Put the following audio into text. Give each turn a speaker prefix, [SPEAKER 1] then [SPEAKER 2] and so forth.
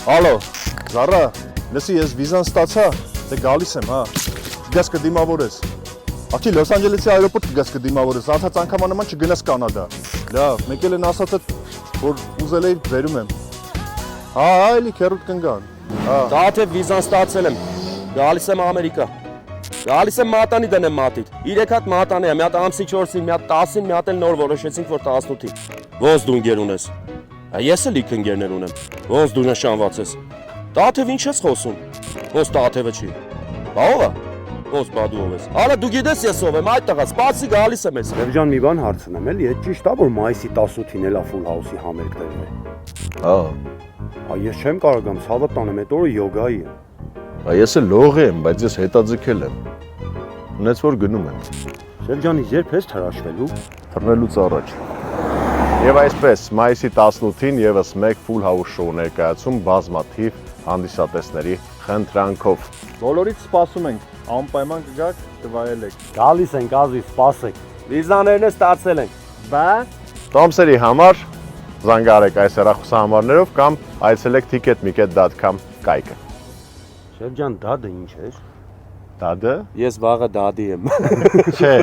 [SPEAKER 1] Ալո, Զարա, լսի, ես վիզան ստացա, դե գալիս եմ, հա։ Գաս կդիմավորես։ Աղջի Լոս Անջելեսի այրոպորտ կգաս կդիմավորես, ասած անգամ նման չգնաս Կանադա։ Լավ, մեկ էլ են ասածը, որ ուզել էի բերում եմ։ Հա, այլի քերուտ կնգան։ Հա։
[SPEAKER 2] Դա թե վիզան ստացել եմ։ Գալիս եմ Ամերիկա։ Գալիս եմ մատանի դնեմ մատիտ։ 3 հատ մատանի է, մի հատ ամսի 4-ին, մի հատ 10-ին, մի հատ էլ նոր որոշեցինք, որ 18-ին։ Ոնց դու ընկեր ունես։ Ես էլ իք ընկերներ ունեմ։ Ոնց դու նշանված ես։ Տաթև ինչ ես խոսում։ Ոնց Տաթևը չի։ Բա ով է։ Ոնց բա դու ով ես։ Արա դու գիտես ես ով եմ, այդ տղա, սպասի գալիս եմ ես։
[SPEAKER 3] Սերժան, մի բան հարցնեմ էլի, այդ ճիշտ է որ մայիսի 18-ին էլա Full House-ի համերգ տեղի։
[SPEAKER 1] Հա։
[SPEAKER 3] Ես չեմ կարող գամ ցավը տանեմ, այդ օրը յոգայի է։
[SPEAKER 1] Ես էլ լող եմ, բայց ես հետաձգել եմ։ Ունեց որ գնում եմ։
[SPEAKER 3] Սերժանից երբ ես թրաշվելու։
[SPEAKER 1] Թռնելուց առաջ։ Եվ այսպես, մայիսի 18-ին եւս մեկ Full House շոու ներկայացում բազմաթիվ հանդիսատեսների խնդրանքով։ Բոլորից սպասում ենք, անպայման կգաք, կվայելեք։
[SPEAKER 3] Գալիս ենք, ազի, սպասեք։
[SPEAKER 2] Վիզաներն ստացել ենք։
[SPEAKER 3] Բա
[SPEAKER 1] Տոմսերի համար զանգահարեք այս հեռախոսահամարներով կամ այցելեք ticketmiket.com կայքը։
[SPEAKER 3] Սերժան, դադը ինչ է։
[SPEAKER 1] Դադը։
[SPEAKER 2] Ես վաղը դադի եմ։
[SPEAKER 1] Չէ։